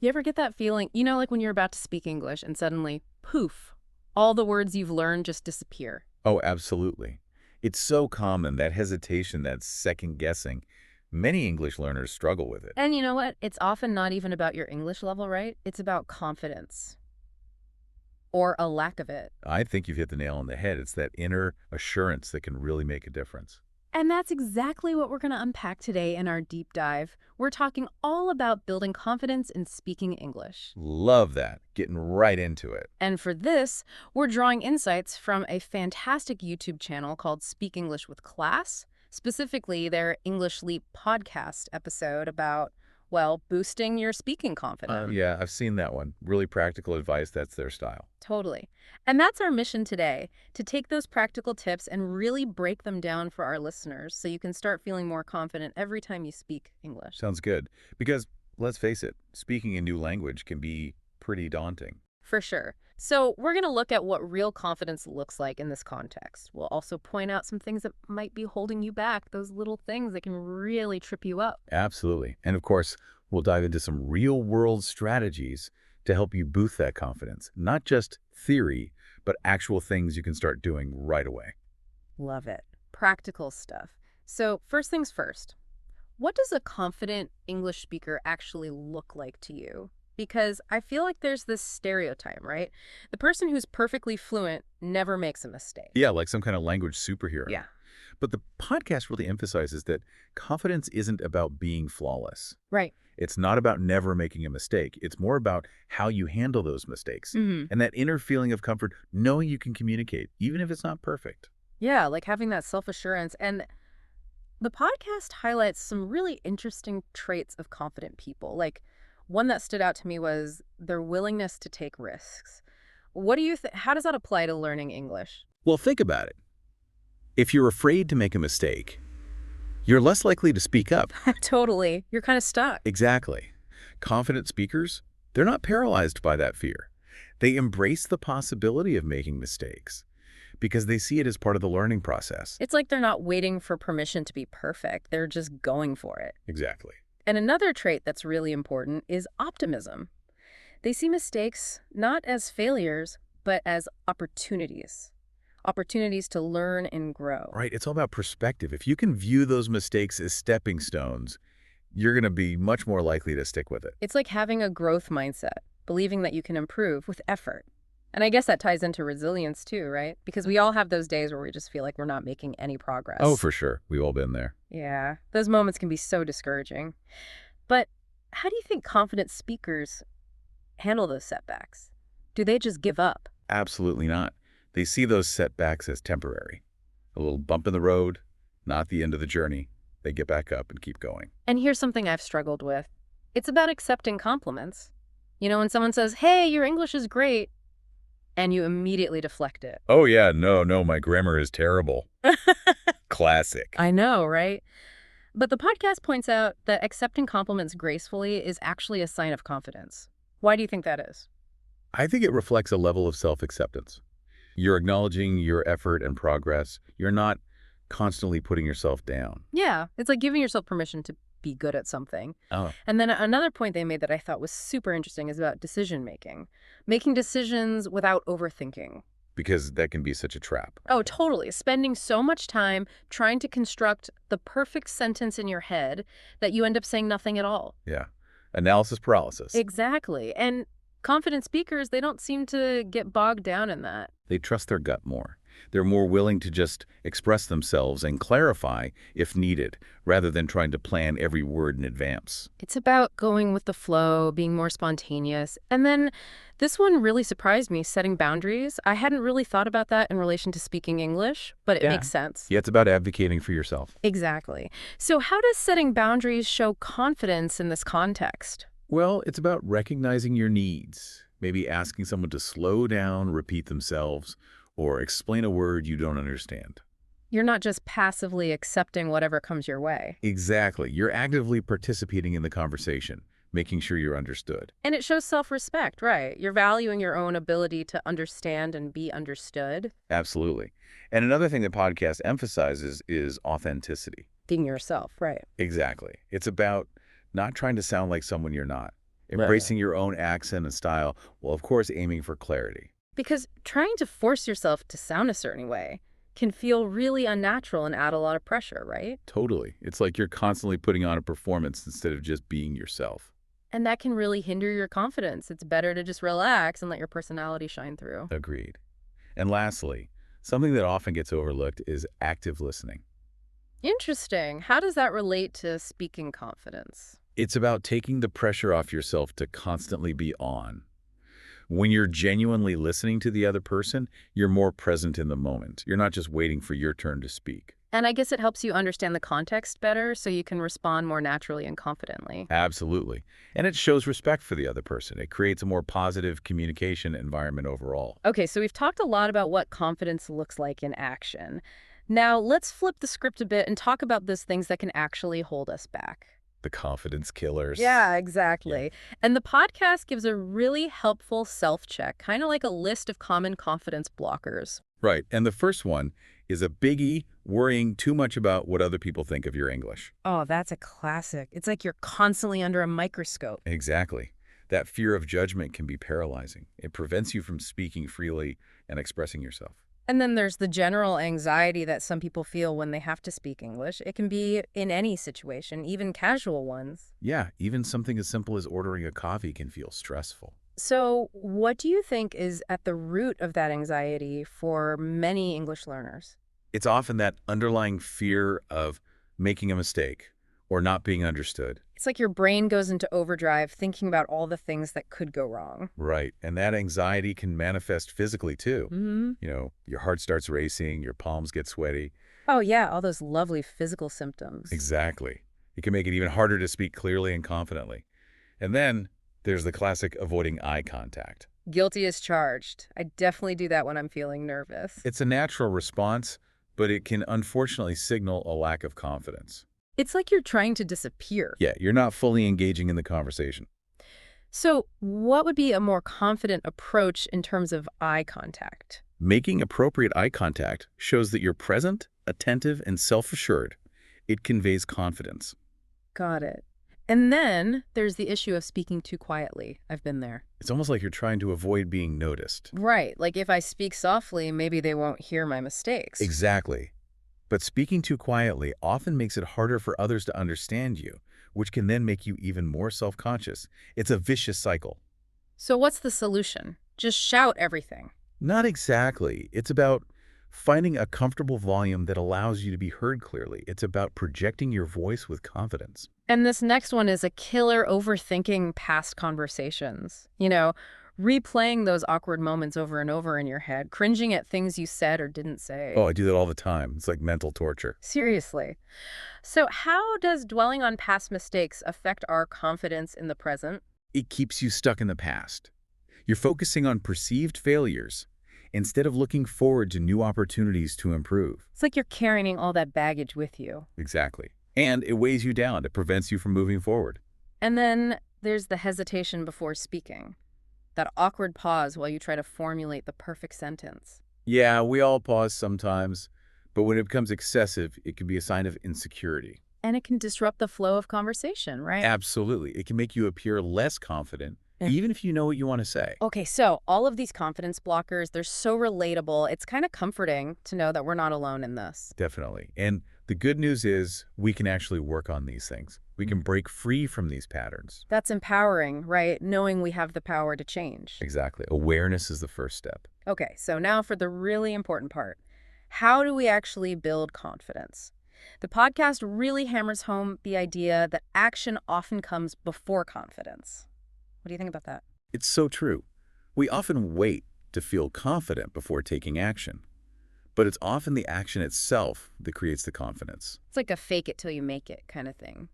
You ever get that feeling, like when you're about to speak English and suddenly, poof, all the words you've learned just disappear? Oh, absolutely. It's so common, that hesitation, that second guessing. Many English learners struggle with it. And you know what? It's often not even about your English level, right? It's about confidence or a lack of it. I think you've hit the nail on the head. It's that inner assurance that can really make a difference. And that's exactly what we're going to unpack today in our deep dive. We're talking all about building confidence in speaking English. Love that. Getting right into it. And for this, we're drawing insights from a fantastic YouTube channel called Speak English with Class, specifically their English Leap podcast episode about, well, boosting your speaking confidence. Yeah, I've seen that one. Really practical advice. That's their style. Totally. And that's our mission today, to take those practical tips and really break them down for our listeners so you can start feeling more confident every time you speak English. Sounds good. Because, let's face it, speaking a new language can be pretty daunting. For sure. So we're going to look at what real confidence looks like in this context. We'll also point out some things that might be holding you back, those little things that can really trip you up. Absolutely. And of course, we'll dive into some real-world strategies to help you boost that confidence. Not just theory, but actual things you can start doing right away. Love it. Practical stuff. So first things first, what does a confident English speaker actually look like to you? Because I feel like there's this stereotype, right? The person who's perfectly fluent never makes a mistake. Yeah, like some kind of language superhero. Yeah. But the podcast really emphasizes that confidence isn't about being flawless. Right. It's not about never making a mistake. It's more about how you handle those mistakes. And that inner feeling of comfort, knowing you can communicate, even if it's not perfect. Yeah, like having that self-assurance. And the podcast highlights some really interesting traits of confident people. Like one that stood out to me was their willingness to take risks. What do you think? How does that apply to learning English? Well, think about it. If you're afraid to make a mistake, you're less likely to speak up. Totally. You're kind of stuck. Exactly. Confident speakers, they're not paralyzed by that fear. They embrace the possibility of making mistakes because they see it as part of the learning process. It's like they're not waiting for permission to be perfect. They're just going for it. Exactly. And another trait that's really important is optimism. They see mistakes not as failures, but as opportunities. Opportunities to learn and grow. Right. It's all about perspective. If you can view those mistakes as stepping stones, you're going to be much more likely to stick with it. It's like having a growth mindset, believing that you can improve with effort. And I guess that ties into resilience too, right? Because we all have those days where we just feel like we're not making any progress. Oh, for sure. We've all been there. Yeah, those moments can be so discouraging. But how do you think confident speakers handle those setbacks? Do they just give up? Absolutely not. They see those setbacks as temporary. A little bump in the road, not the end of the journey. They get back up and keep going. And here's something I've struggled with. It's about accepting compliments. When someone says, hey, your English is great, and you immediately deflect it. Oh, yeah, no, my grammar is terrible. Classic. I know, right? But the podcast points out that accepting compliments gracefully is actually a sign of confidence. Why do you think that is? I think it reflects a level of self-acceptance. You're acknowledging your effort and progress. You're not constantly putting yourself down. Yeah, it's like giving yourself permission to be good at something. Oh. And then another point they made that I thought was super interesting is about decision making. Making decisions without overthinking. Because that can be such a trap. Oh, totally. Spending so much time trying to construct the perfect sentence in your head that you end up saying nothing at all. Yeah. Analysis paralysis. Exactly. And confident speakers, they don't seem to get bogged down in that. They trust their gut more. They're more willing to just express themselves and clarify if needed, rather than trying to plan every word in advance. It's about going with the flow, being more spontaneous. And then this one really surprised me, setting boundaries. I hadn't really thought about that in relation to speaking English, but it makes sense. Yeah, it's about advocating for yourself. Exactly. So how does setting boundaries show confidence in this context? Well, it's about recognizing your needs. Maybe asking someone to slow down, repeat themselves, or explain a word you don't understand. You're not just passively accepting whatever comes your way. Exactly. You're actively participating in the conversation, making sure you're understood. And it shows self-respect, right? You're valuing your own ability to understand and be understood. Absolutely. And another thing the podcast emphasizes is authenticity. Being yourself, right? Exactly. It's about not trying to sound like someone you're not. embracing your own accent and style, while of course aiming for clarity. Because trying to force yourself to sound a certain way can feel really unnatural and add a lot of pressure, right? Totally. It's like you're constantly putting on a performance instead of just being yourself. And that can really hinder your confidence. It's better to just relax and let your personality shine through. Agreed. And lastly, something that often gets overlooked is active listening. Interesting. How does that relate to speaking confidence? It's about taking the pressure off yourself to constantly be on. When you're genuinely listening to the other person, you're more present in the moment. You're not just waiting for your turn to speak. And I guess it helps you understand the context better so you can respond more naturally and confidently. Absolutely. And it shows respect for the other person. It creates a more positive communication environment overall. Okay, so we've talked a lot about what confidence looks like in action. Now, let's flip the script a bit and talk about those things that can actually hold us back. The confidence killers. Yeah, Yeah. exactly. And the podcast gives a really helpful self-check, kind of like a list of common confidence blockers. Right. And the first one is a biggie, worrying too much about what other people think of your English. Oh, that's a classic. It's like you're constantly under a microscope. Exactly. That fear of judgment can be paralyzing. It prevents you from speaking freely and expressing yourself. And then there's the general anxiety that some people feel when they have to speak English. It can be in any situation, even casual ones. Yeah, even something as simple as ordering a coffee can feel stressful. So, what do you think is at the root of that anxiety for many English learners? It's often that underlying fear of making a mistake or not being understood. It's like your brain goes into overdrive thinking about all the things that could go wrong. Right. And that anxiety can manifest physically too. Hmm. Your heart starts racing, your palms get sweaty. Oh, yeah, all those lovely physical symptoms. Exactly. It can make it even harder to speak clearly and confidently. And then there's the classic avoiding eye contact. Guilty as charged. I definitely do that when I'm feeling nervous. It's a natural response, but it can unfortunately signal a lack of confidence. It's like you're trying to disappear. Yeah, you're not fully engaging in the conversation. So, what would be a more confident approach in terms of eye contact? Making appropriate eye contact shows that you're present, attentive, and self-assured. It conveys confidence. Got it. And then there's the issue of speaking too quietly. I've been there. It's almost like you're trying to avoid being noticed. Right. Like if I speak softly, maybe they won't hear my mistakes. Exactly. But speaking too quietly often makes it harder for others to understand you, which can then make you even more self-conscious. It's a vicious cycle. So what's the solution? Just shout everything. Not exactly. It's about finding a comfortable volume that allows you to be heard clearly. It's about projecting your voice with confidence. And this next one is a killer overthinking past conversations. Replaying those awkward moments over and over in your head, cringing at things you said or didn't say. Oh, I do that all the time. It's like mental torture. Seriously. So how does dwelling on past mistakes affect our confidence in the present? It keeps you stuck in the past. You're focusing on perceived failures instead of looking forward to new opportunities to improve. It's like you're carrying all that baggage with you. Exactly. And it weighs you down. It prevents you from moving forward. And then there's the hesitation before speaking. That awkward pause while you try to formulate the perfect sentence. Yeah, we all pause sometimes, but when it becomes excessive, it can be a sign of insecurity. And it can disrupt the flow of conversation, right? Absolutely. It can make you appear less confident, Yeah. even if you know what you want to say. Okay, so all of these confidence blockers, they're so relatable. It's kind of comforting to know that we're not alone in this. Definitely. And the good news is we can actually work on these things. We can break free from these patterns. That's empowering, right? Knowing we have the power to change. Exactly. Awareness is the first step. Okay, so now for the really important part. How do we actually build confidence? The podcast really hammers home the idea that action often comes before confidence. What do you think about that? It's so true. We often wait to feel confident before taking action, but it's often the action itself that creates the confidence. It's like a fake it till you make it kind of thing.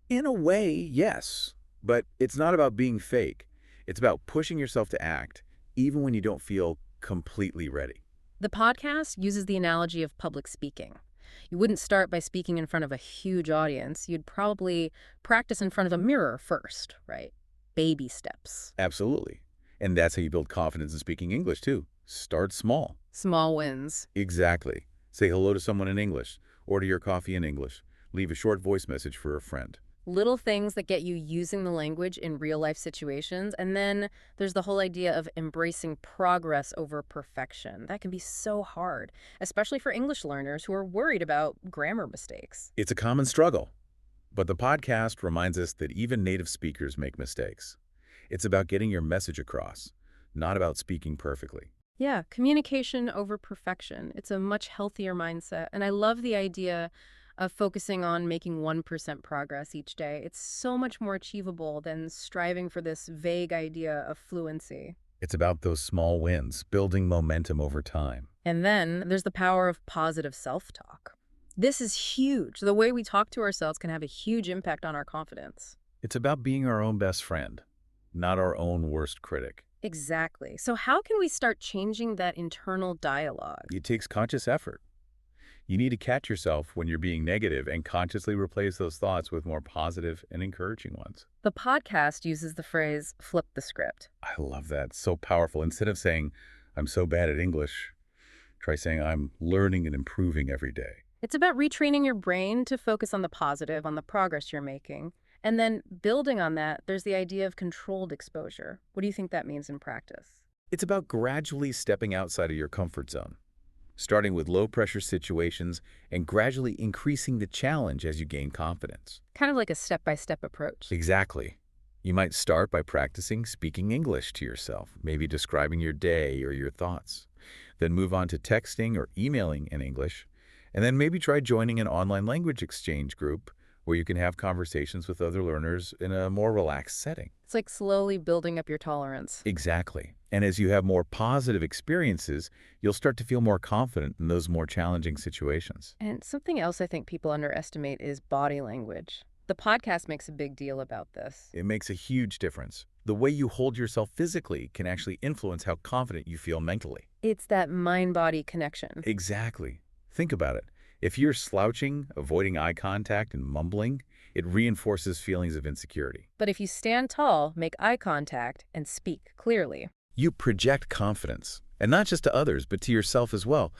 In a way, yes, but it's not about being fake. It's about pushing yourself to act, even when you don't feel completely ready. The podcast uses the analogy of public speaking. You wouldn't start by speaking in front of a huge audience. You'd probably practice in front of a mirror first, right? Baby steps. Absolutely. And that's how you build confidence in speaking English, too. Start small. Small wins. Exactly. Say hello to someone in English. Order your coffee in English. Leave a short voice message for a friend. Little things that get you using the language in real life situations. And then there's the whole idea of embracing progress over perfection. That can be so hard, especially for English learners who are worried about grammar mistakes. It's a common struggle, but the podcast reminds us that even native speakers make mistakes. It's about getting your message across, not about speaking perfectly. Yeah, communication over perfection. It's a much healthier mindset. And I love the idea of focusing on making 1% progress each day. It's so much more achievable than striving for this vague idea of fluency. It's about those small wins, building momentum over time. And then there's the power of positive self-talk. This is huge. The way we talk to ourselves can have a huge impact on our confidence. It's about being our own best friend, not our own worst critic. Exactly. So how can we start changing that internal dialogue? It takes conscious effort. You need to catch yourself when you're being negative and consciously replace those thoughts with more positive and encouraging ones. The podcast uses the phrase flip the script. I love that. So powerful. Instead of saying, I'm so bad at English, try saying, I'm learning and improving every day. It's about retraining your brain to focus on the positive, on the progress you're making. And then building on that, there's the idea of controlled exposure. What do you think that means in practice? It's about gradually stepping outside of your comfort zone, starting with low-pressure situations and gradually increasing the challenge as you gain confidence. Kind of like a step-by-step approach. Exactly. You might start by practicing speaking English to yourself, maybe describing your day or your thoughts. Then move on to texting or emailing in English, and then maybe try joining an online language exchange group where you can have conversations with other learners in a more relaxed setting. It's like slowly building up your tolerance. Exactly. And as you have more positive experiences, you'll start to feel more confident in those more challenging situations. And something else I think people underestimate is body language. The podcast makes a big deal about this. It makes a huge difference. The way you hold yourself physically can actually influence how confident you feel mentally. It's that mind-body connection. Exactly. Think about it. If you're slouching, avoiding eye contact, and mumbling, it reinforces feelings of insecurity. But if you stand tall, make eye contact, and speak clearly, You project confidence, and not just to others, but to yourself as well.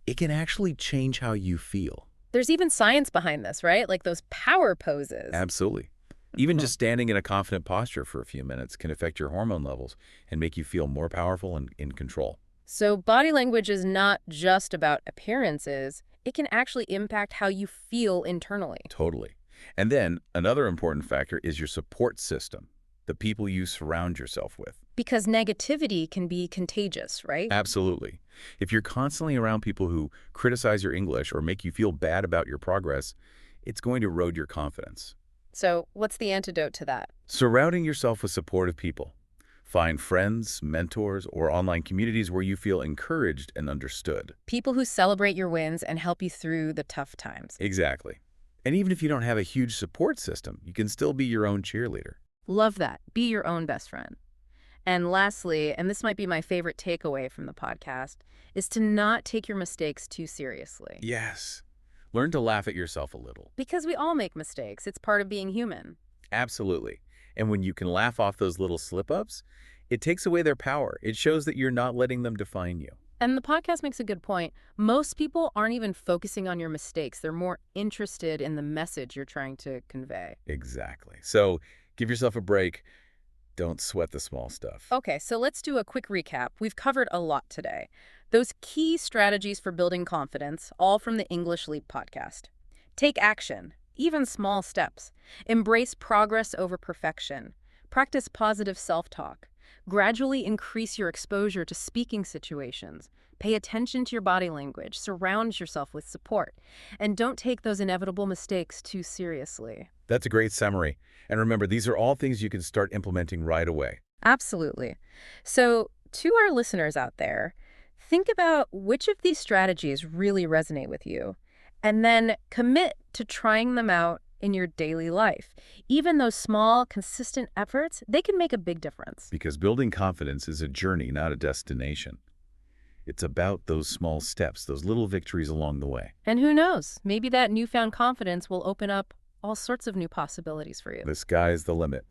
It can actually change how you feel. there's even science behind this, right? Like those power poses. Absolutely. Even just standing in a confident posture for a few minutes can affect your hormone levels and make you feel more powerful and in control. So body language is not just about appearances. It can actually impact how you feel internally. Totally. And then another important factor is your support system, the people you surround yourself with. Because negativity can be contagious, right? Absolutely. If you're constantly around people who criticize your English or make you feel bad about your progress, it's going to erode your confidence. So what's the antidote to that? Surrounding yourself with supportive people. Find friends, mentors, or online communities where you feel encouraged and understood. People who celebrate your wins and help you through the tough times. Exactly. And even if you don't have a huge support system, you can still be your own cheerleader. Love that. Be your own best friend. And lastly, and this might be my favorite takeaway from the podcast, is to not take your mistakes too seriously. Yes. Learn to laugh at yourself a little. Because we all make mistakes. It's part of being human. Absolutely. And when you can laugh off those little slip-ups, it takes away their power. It shows that you're not letting them define you. And the podcast makes a good point. Most people aren't even focusing on your mistakes. They're more interested in the message you're trying to convey. Exactly. So give yourself a break. Don't sweat the small stuff. Okay, so let's do a quick recap. We've covered a lot today. Those key strategies for building confidence, all from the English Leap podcast. Take action, even small steps. Embrace progress over perfection. Practice positive self-talk. Gradually increase your exposure to speaking situations. Pay attention to your body language. Surround yourself with support. And don't take those inevitable mistakes too seriously. That's a great summary. And remember, these are all things you can start implementing right away. Absolutely. So, to our listeners out there, think about which of these strategies really resonate with you, and then commit to trying them out in your daily life. Even those small, consistent efforts, they can make a big difference. Because building confidence is a journey, not a destination. It's about those small steps, those little victories along the way. And who knows, maybe that newfound confidence will open up all sorts of new possibilities for you. The sky's the limit.